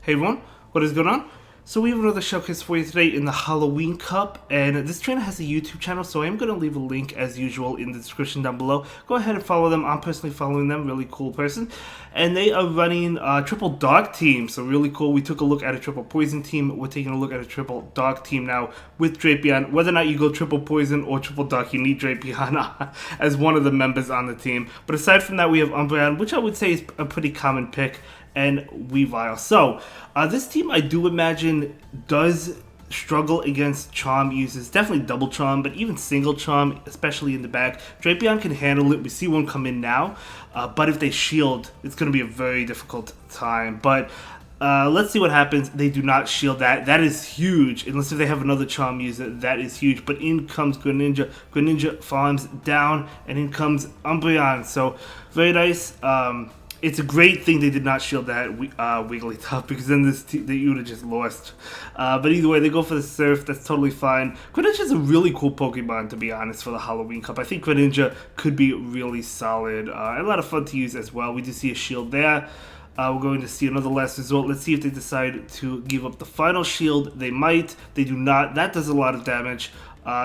Hey everyone, what is going on? So we have another showcase for you today in the Halloween Cup, and this trainer has a YouTube channel, so I'm going to leave a link as usual in the description down below. Go ahead and follow them. I'm personally following them, really cool person. And they are running a triple dark team, so really cool. We took a look at a triple poison team. We're taking a look at a triple dark team now with Drapion. Whether or not you go triple poison or triple dark, you need Drapion as one of the members on the team. But aside from that, we have Umbreon, which I would say is a pretty common pick, and Weavile. So, this team I do imagine does struggle against charm uses. Definitely double charm, but even single charm, especially in the back. Drapion can handle it. We see one come in now, but if they shield, it's going to be a very difficult time. But let's see what happens. They do not shield that. That is huge. Unless if they have another charm user, that is huge. But in comes Greninja. Greninja farms down, and in comes Umbreon. So, very nice. It's a great thing they did not shield that Wigglytuff, because then they would have just lost. But either way, they go for the Surf. That's totally fine. Greninja is a really cool Pokemon, to be honest, for the Halloween Cup. I think Greninja could be really solid. And a lot of fun to use as well. We do see a shield there. We're going to see another last resort. Let's see if they decide to give up the final shield. They might. They do not. That does a lot of damage.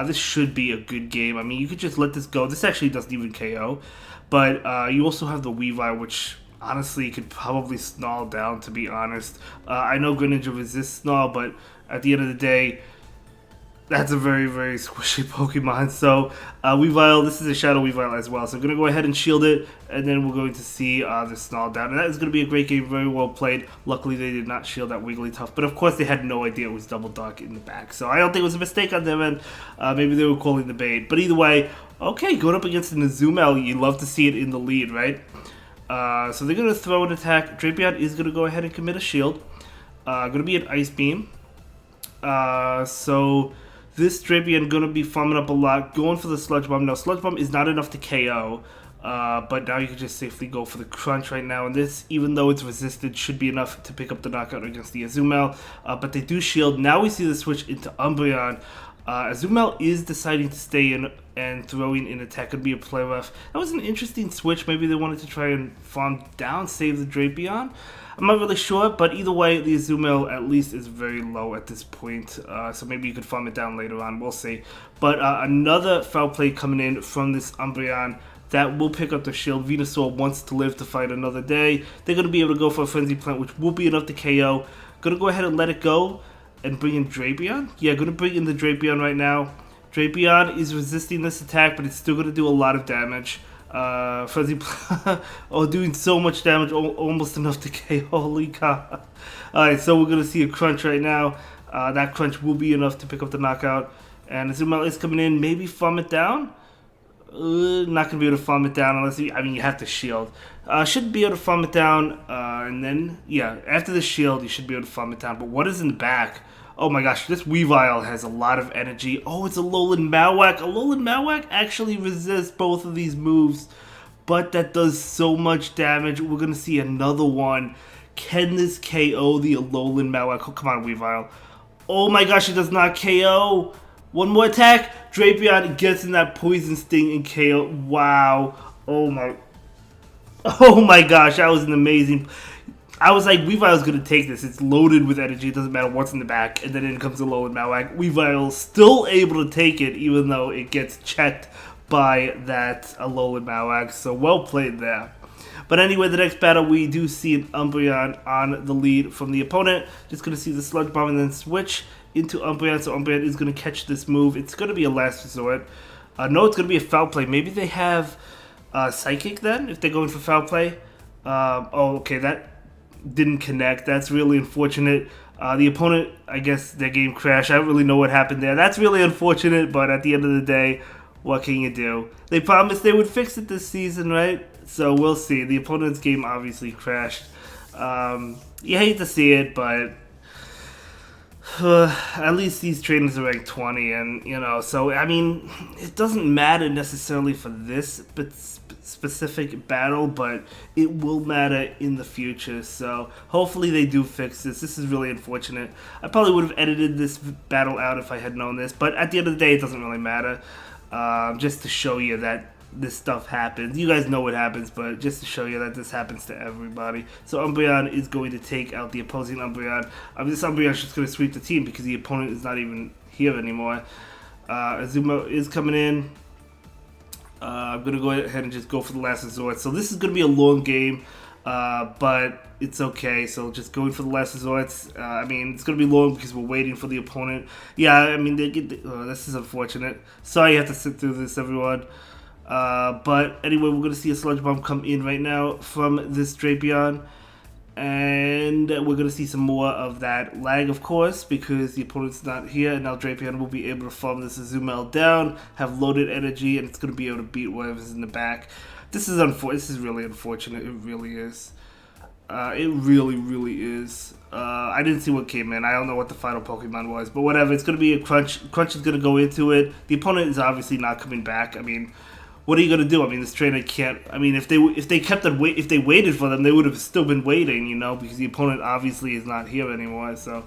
This should be a good game. I mean, you could just let this go. This actually doesn't even KO. But you also have the Weavile, which honestly could probably snarl down, to be honest. I know Greninja resists snarl, but at the end of the day, that's a very, very squishy Pokemon. So, Weavile, this is a Shadow Weavile as well. So I'm going to go ahead and shield it, and then we're going to see the snarl down. And that is going to be a great game, very well played. Luckily, they did not shield that Wigglytuff. But of course, they had no idea it was double dark in the back. So I don't think it was a mistake on their end. Maybe they were calling the bait. But either way, okay, going up against an Azumel, you love to see it in the lead, right? So they're going to throw an attack. Drapion is going to go ahead and commit a shield. Going to be an Ice Beam. So this Drapion going to be farming up a lot. Going for the Sludge Bomb. Now, Sludge Bomb is not enough to KO. But now you can just safely go for the Crunch right now. And this, even though it's resisted, should be enough to pick up the knockout against the Azumel. But they do shield. Now we see the switch into Umbreon. Azumel is deciding to stay in and throwing in attack. Could be a play rough. That was an interesting switch. Maybe they wanted to try and farm down, save the Drapion. I'm not really sure, but either way, the Azumel at least is very low at this point. So maybe you could farm it down later on. We'll see. But another foul play coming in from this Umbreon that will pick up the shield. Venusaur wants to live to fight another day. They're going to be able to go for a Frenzy Plant, which will be enough to KO. Going to go ahead and let it go and bring in Drapion. Yeah, going to bring in the Drapion right now. Drapion is resisting this attack, but it's still going to do a lot of damage. Fuzzy doing so much damage, almost enough to KO. Holy cow. Alright, so we're going to see a Crunch right now. That Crunch will be enough to pick up the knockout. And Azumel is coming in. Maybe farm it down? Not going to be able to farm it down unless you have to shield. Should be able to farm it down. And then, yeah, after the shield, you should be able to farm it down. But what is in the back? Oh my gosh, this Weavile has a lot of energy. Oh, it's a Alolan Malwak. Alolan Malwak actually resists both of these moves, but that does so much damage. We're going to see another one. Can this KO the Alolan Malwak? Oh, come on, Weavile. Oh my gosh, it does not KO. One more attack. Drapion gets in that Poison Sting and KO. Wow. Oh my gosh, that was an amazing... I was like, Weavile's going to take this. It's loaded with energy. It doesn't matter what's in the back. And then in comes the Alolan Malwak. Weavile's still able to take it, even though it gets checked by that Alolan Malwak. So well played there. But anyway, the next battle, we do see an Umbreon on the lead from the opponent. Just going to see the Sludge Bomb and then switch into Umbreon. So Umbreon is going to catch this move. It's going to be a last resort. No, it's going to be a foul play. Maybe they have Psychic then, if they're going for foul play. Okay, that didn't connect. That's really unfortunate. The opponent, I guess their game crashed. I don't really know what happened there. That's really unfortunate, but at the end of the day, what can you do? They promised they would fix it this season, right? So we'll see. The opponent's game obviously crashed. You hate to see it, but at least these trainers are ranked 20, and so I mean, it doesn't matter necessarily for this specific battle, but it will matter in the future. So hopefully they do fix this. This is really unfortunate. I probably would have edited this battle out if I had known this, but at the end of the day, it doesn't really matter. Just to show you that this stuff happens. You guys know what happens, but just to show you that this happens to everybody. So Umbreon is going to take out the opposing Umbreon. This Umbreon is just going to sweep the team because the opponent is not even here anymore. Azuma is coming in. I'm going to go ahead and just go for the last resort. So this is going to be a long game, but it's okay. So just going for the last resorts. I mean, it's going to be long because we're waiting for the opponent. Yeah, I mean, this is unfortunate. Sorry you have to sit through this, everyone. But anyway, we're going to see a Sludge Bomb come in right now from this Drapion. And we're going to see some more of that lag, of course, because the opponent's not here. And now Drapion will be able to farm this Azumel down, have loaded energy, and it's going to be able to beat whatever's in the back. This is really unfortunate. It really is. It really, really is. I didn't see what came in. I don't know what the final Pokemon was, but whatever. It's going to be a Crunch. Crunch is going to go into it. The opponent is obviously not coming back. I mean, what are you gonna do? I mean, this trainer can't. I mean, if they waited for them, they would have still been waiting, you know, because the opponent obviously is not here anymore. So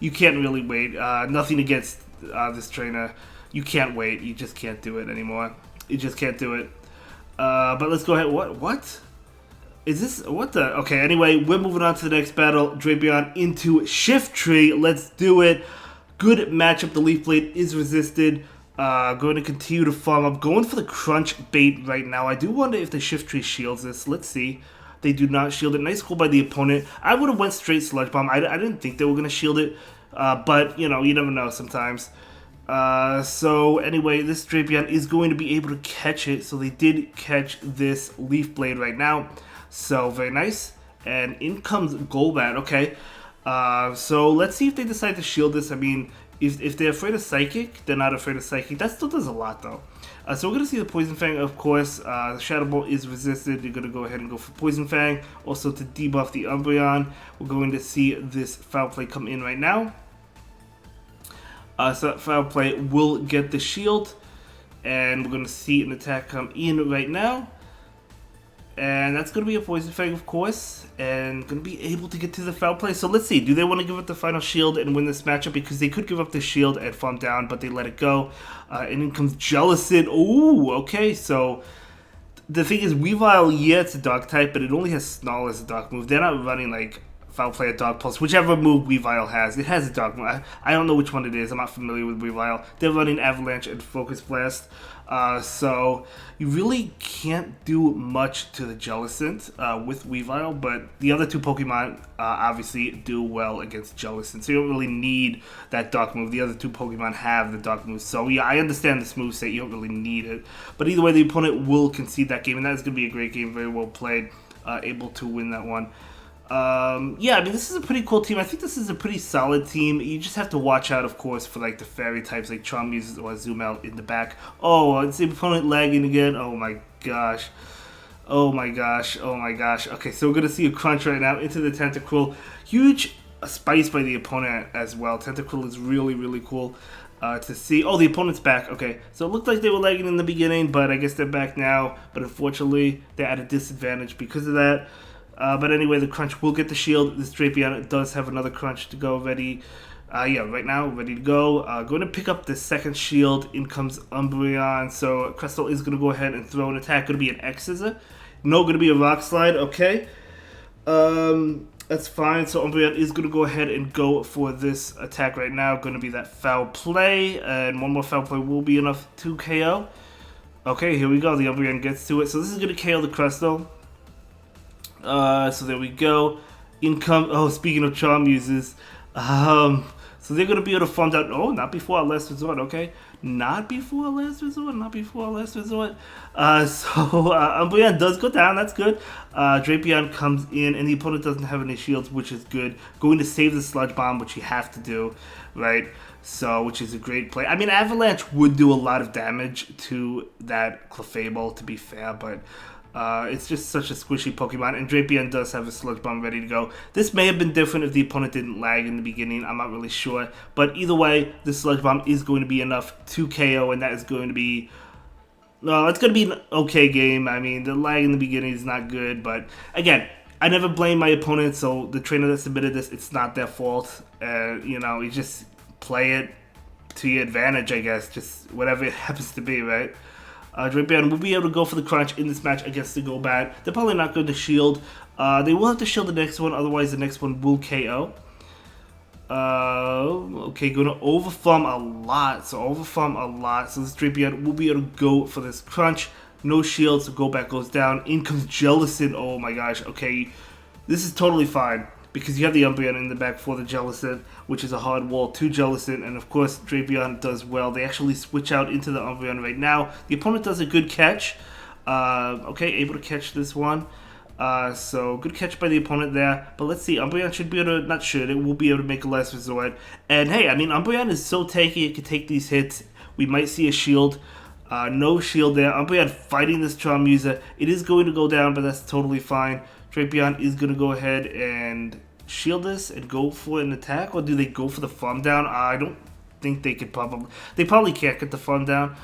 you can't really wait. Nothing against this trainer. You can't wait. You just can't do it anymore. You just can't do it. But let's go ahead. What? Is this what the? Okay. Anyway, we're moving on to the next battle. Drapion into Shiftry. Let's do it. Good matchup. The Leaf Blade is resisted. Going to continue to farm up. Going for the Crunch bait right now. I do wonder if the Shiftry shields this. Let's see. They do not shield it. Nice call by the opponent. I would have went straight Sludge Bomb. I didn't think they were going to shield it. But, you know, you never know sometimes. So, anyway, this Drapion is going to be able to catch it. So, they did catch this Leaf Blade right now. So, very nice. And in comes Golbat. Okay. So, let's see if they decide to shield this. I mean, if they're afraid of Psychic, they're not afraid of Psychic. That still does a lot, though. So we're going to see the Poison Fang, of course. The Shadow Ball is resisted. You're going to go ahead and go for Poison Fang. Also, to debuff the Umbreon, we're going to see this Foul Play come in right now. So that Foul Play will get the shield. And we're going to see an attack come in right now. And that's going to be a Poison Fang, of course, and going to be able to get to the Foul Play. So let's see, do they want to give up the final shield and win this matchup? Because they could give up the shield and farm down, but they let it go. And in comes Jellicent. Ooh, okay, so the thing is, Weavile, yeah, it's a dog type, but it only has Snarl as a dog move. They're not running, like, Foul Play or Dog Pulse, whichever move Weavile has. It has a dog move. I don't know which one it is. I'm not familiar with Weavile. They're running Avalanche and Focus Blast. So you really can't do much to the Jellicent with Weavile, but the other two Pokemon obviously do well against Jellicent, so you don't really need that Dark move. The other two Pokemon have the Dark move, so yeah, I understand this moveset, you don't really need it. But either way, the opponent will concede that game, and that is going to be a great game, very well played, able to win that one. Yeah, I mean, this is a pretty cool team. I think this is a pretty solid team. You just have to watch out, of course, for like the fairy types like Charmuse or Azumel in the back. Oh, it's the opponent lagging again. Oh my gosh. Oh my gosh. Oh my gosh. Okay, so we're going to see a Crunch right now into the Tentacruel. Huge spice by the opponent as well. Tentacruel is really, really cool to see. Oh, the opponent's back. Okay, so it looked like they were lagging in the beginning, but I guess they're back now. But unfortunately, they're at a disadvantage because of that. But anyway, the Crunch will get the shield. This Drapion does have another Crunch to go ready. Yeah, right now, ready to go. Going to pick up the second shield. In comes Umbreon. So Crystal is going to go ahead and throw an attack. Going to be an X-Scissor. No, going to be a Rock Slide. Okay. That's fine. So Umbreon is going to go ahead and go for this attack right now. Going to be that Foul Play. And one more Foul Play will be enough to KO. Okay, here we go. The Umbreon gets to it. So this is going to KO the Crystal. So there we go. Oh, speaking of Charmuses, so they're going to be able to farm down. Oh, not before our last resort, okay? Not before our last resort, not before our last resort. Umbreon does go down, that's good. Drapion comes in, and the opponent doesn't have any shields, which is good. Going to save the Sludge Bomb, which you have to do, right? So, which is a great play. I mean, Avalanche would do a lot of damage to that Clefable, to be fair, but it's just such a squishy Pokemon, and Drapion does have a Sludge Bomb ready to go. This may have been different if the opponent didn't lag in the beginning, I'm not really sure. But either way, the Sludge Bomb is going to be enough to KO, and that is going to be... No, it's going to be an okay game. I mean, the lag in the beginning is not good, but again, I never blame my opponent, so the trainer that submitted this, it's not their fault. You know, you just play it to your advantage, I guess, just whatever it happens to be, right? Drapion will be able to go for the crunch in this match against the Golbat. They're probably not going to shield. They will have to shield the next one, otherwise the next one will KO. Okay, going to overfarm a lot. So overfarm a lot. So this Drapion will be able to go for this crunch. No shield, so Golbat goes down. In comes Jellicent. Oh my gosh. Okay, this is totally fine because you have the Umbreon in the back for the Jellicent, which is a hard wall to Jellicent, and of course Drapion does well. They actually switch out into the Umbreon right now. The opponent does a good catch. Okay, able to catch this one. So good catch by the opponent there. But let's see, Umbreon should be able to, not should, it will be able to make a last resort. And hey, I mean, Umbreon is so tanky, it can take these hits. We might see a shield. No shield there. Umbreon fighting this Charm user. It is going to go down, but that's totally fine. Drapion is going to go ahead and shield this and go for an attack. Or do they go for the farm down? I don't think they could probably. They probably can't get the farm down.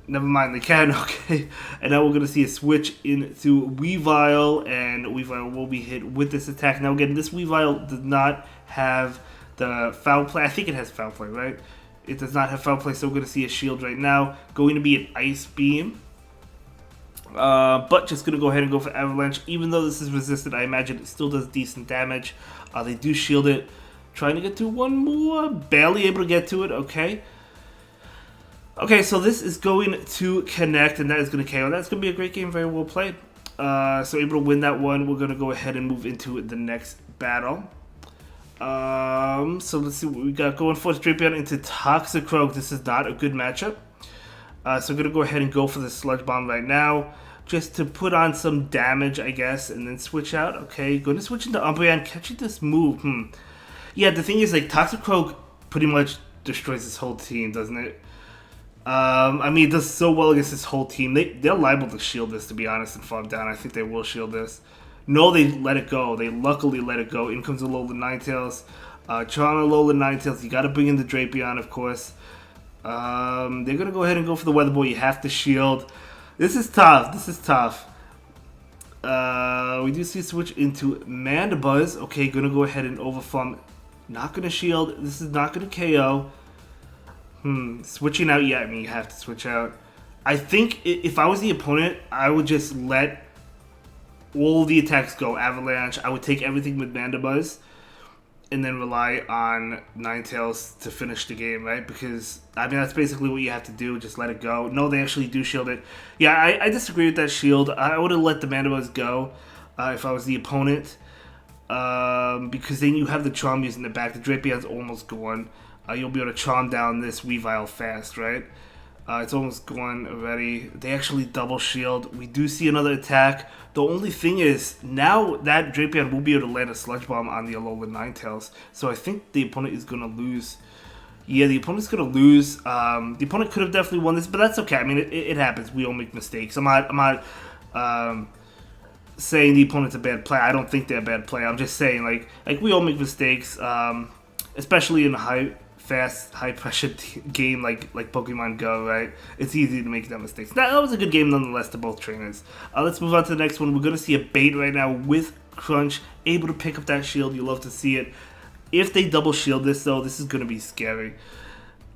Never mind, they can. Okay. And now we're going to see a switch into Weavile. And Weavile will be hit with this attack. Now again, this Weavile does not have the foul play. I think it has foul play, right? It does not have foul play, so we're going to see a shield right now. Going to be an Ice Beam. But just going to go ahead and go for Avalanche. Even though this is resisted, I imagine it still does decent damage. They do shield it. Trying to get to one more. Barely able to get to it. Okay. Okay, so this is going to connect, and that is going to KO. That's going to be a great game. Very well played. So able to win that one. We're going to go ahead and move into the next battle. So let's see what we got going for Drapion into Toxicroak. This is not a good matchup. So I'm going to go ahead and go for the Sludge Bomb right now. Just to put on some damage, I guess, and then switch out. Okay, going to switch into Umbreon. Catching this move. Yeah, the thing is, like, Toxicroak pretty much destroys this whole team, doesn't it? I mean, it does so well against this whole team. They're liable to shield this, to be honest, and farm down. I think they will shield this. No, they let it go. They luckily let it go. In comes Alola Ninetales. Charm Alola Ninetales. You got to bring in the Drapion, of course. They're going to go ahead and go for the Weather Ball. You have to shield. This is tough. This is tough. We do see a switch into Mandibuzz. Okay, going to go ahead and overfarm. Not going to shield. This is not going to KO. Switching out. Yeah, I mean, you have to switch out. I think if I was the opponent, I would just let all the attacks go. Avalanche. I would take everything with Mandibuzz and then rely on Ninetales to finish the game, right? Because, I mean, that's basically what you have to do. Just let it go. No, they actually do shield it. Yeah, I disagree with that shield. I would have let the Mandibuzz go if I was the opponent. Because then you have the Charm using the back. The Drapion's almost gone. You'll be able to Charm down this Weavile fast, right? It's almost gone already. They actually double shield. We do see another attack. The only thing is, now that Drapion will be able to land a Sludge Bomb on the Alola Ninetales. So I think the opponent is going to lose. Yeah, the opponent's going to lose. The opponent could have definitely won this, but that's okay. I mean, it happens. We all make mistakes. I'm not saying the opponent's a bad player. I don't think they're a bad player. I'm just saying, like we all make mistakes, especially in a fast, high-pressure game like Pokemon Go, right? It's easy to make that mistakes. That was a good game nonetheless to both trainers. Let's move on to the next one. We're going to see a bait right now with Crunch, able to pick up that shield. You love to see it. If they double shield this, though, this is going to be scary.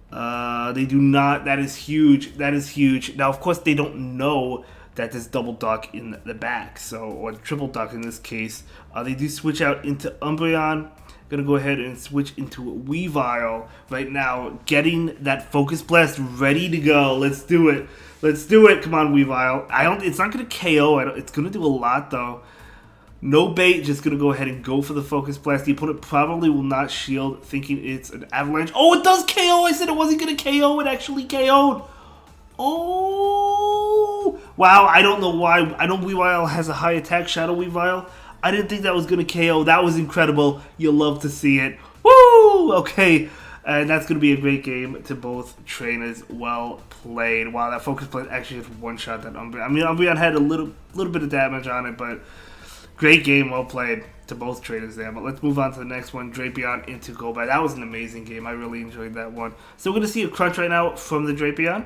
They do not. That is huge. That is huge. Now, of course, they don't know that there's double duck in the back, or triple duck in this case. They do switch out into Umbreon. Gonna go ahead and switch into Weavile right now, getting that Focus Blast ready to go. Let's do it. Let's do it. Come on, Weavile. It's not gonna KO. It's gonna do a lot though. No bait. Just gonna go ahead and go for the Focus Blast. The opponent probably will not shield, thinking it's an Avalanche. Oh, it does KO. I said it wasn't gonna KO. It actually KO'd. Oh, wow. I don't know why. I know Weavile has a high attack. Shadow Weavile. I didn't think that was going to KO. That was incredible. You'll love to see it. Woo! Okay. And that's going to be a great game to both trainers. Well played. Wow, that Focus Blast actually just one-shot that Umbreon. I mean, Umbreon had a little bit of damage on it, but great game. Well played to both trainers there. But let's move on to the next one. Drapion into Golbat. That was an amazing game. I really enjoyed that one. So we're going to see a crunch right now from the Drapion.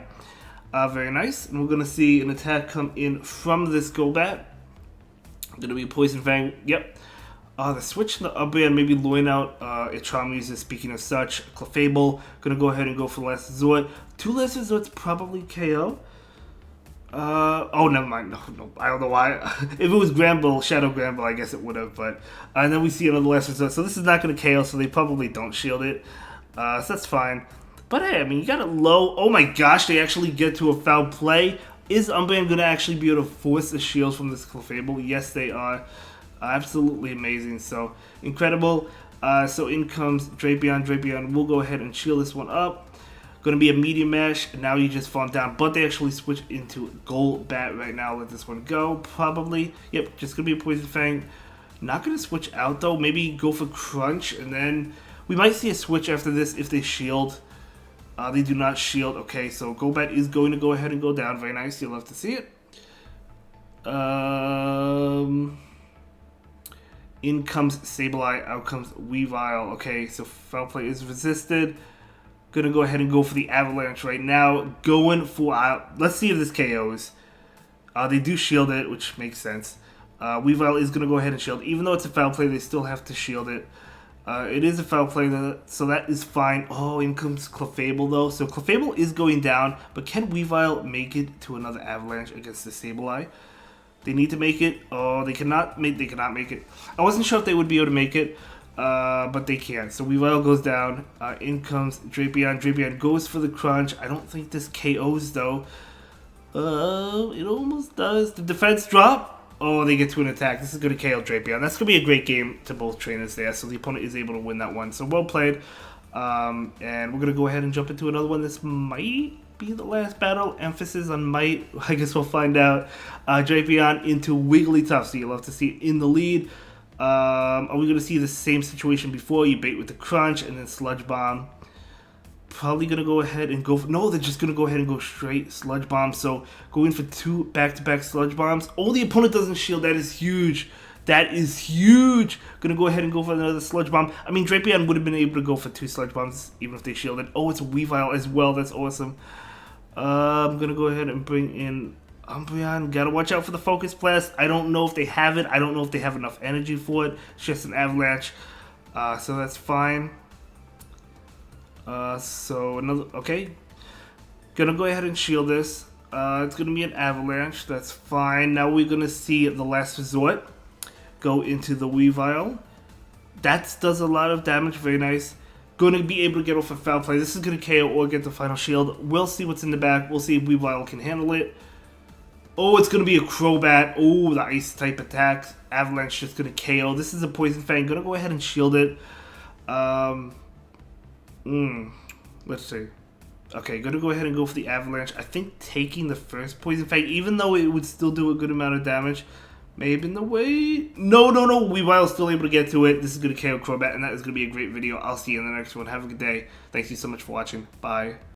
Very nice. And we're going to see an attack come in from this Golbat. Going to be a Poison Fang. Yep. The switch to the Umbreon, maybe luring out a Charm user. Speaking of such, Clefable. Going to go ahead and go for Last Resort. 2 Last Resorts probably KO. Oh, never mind. No, I don't know why. If it was Granville, Shadow Granville, I guess it would have. But and then we see another last resort. So this is not going to KO, so they probably don't shield it. So that's fine. But hey, I mean, you got it low. Oh my gosh, they actually get to a foul play. Is Umbreon going to actually be able to force the shield from this Clefable? Yes, they are. Absolutely amazing. So incredible. So in comes Drapion. Drapion will go ahead and shield this one up. Going to be a medium mesh. Now you just farm down, but they actually switch into Gold Bat right now. Let this one go, probably. Yep, just going to be a Poison Fang. Not going to switch out, though. Maybe go for Crunch, and then we might see a switch after this if they shield. They do not shield. Okay, so Gold Bat is going to go ahead and go down. Very nice. You'll have to see it. In comes Sableye. Out comes Weavile. Okay, so Foul Play is resisted. Gonna go ahead and go for the Avalanche right now. Going for... let's see if this KOs. They do shield it, which makes sense. Weavile is gonna go ahead and shield. Even though it's a foul play, they still have to shield it. It is a foul play, so that is fine. Oh, in comes Clefable, though. So Clefable is going down, but can Weavile make it to another Avalanche against the Sableye? They need to make it. Oh, they cannot make it. I wasn't sure if they would be able to make it. But they can. So Weavile goes down. In comes Drapion. Drapion goes for the Crunch. I don't think this KOs, though. It almost does. The defense drop. Oh, they get to an attack. This is going to KO Drapion. That's going to be a great game to both trainers there. So the opponent is able to win that one. So well played. And we're going to go ahead and jump into another one. This might be the last battle. Emphasis on might. I guess we'll find out. Drapion into Wigglytuff. So you'll have to see it in the lead. Are we going to see the same situation before? You bait with the Crunch and then Sludge Bomb. Probably going to go ahead and go for... No, they're just going to go ahead and go straight Sludge Bomb. So going for 2 back-to-back Sludge Bombs. Oh, the opponent doesn't shield. That is huge. That is huge. Going to go ahead and go for another Sludge Bomb. I mean, Drapion would have been able to go for 2 Sludge Bombs even if they shielded. Oh, it's a Weavile as well. That's awesome. I'm going to go ahead and bring in... Umbreon, gotta watch out for the Focus Blast. I don't know if they have it. I don't know if they have enough energy for it. It's just an Avalanche. So that's fine. So another... Okay. Gonna go ahead and shield this. It's gonna be an Avalanche. That's fine. Now we're gonna see the Last Resort go into the Weavile. That does a lot of damage. Very nice. Gonna be able to get off a foul play. This is gonna KO or get the final shield. We'll see what's in the back. We'll see if Weavile can handle it. Oh, it's going to be a Crobat. Oh, the Ice type attack. Avalanche just going to KO. This is a Poison Fang. Going to go ahead and shield it. Let's see. Okay, going to go ahead and go for the Avalanche. I think taking the first Poison Fang, even though it would still do a good amount of damage, may have been the way. No. Weavile's still able to get to it. This is going to KO Crobat, and that is going to be a great video. I'll see you in the next one. Have a good day. Thank you so much for watching. Bye.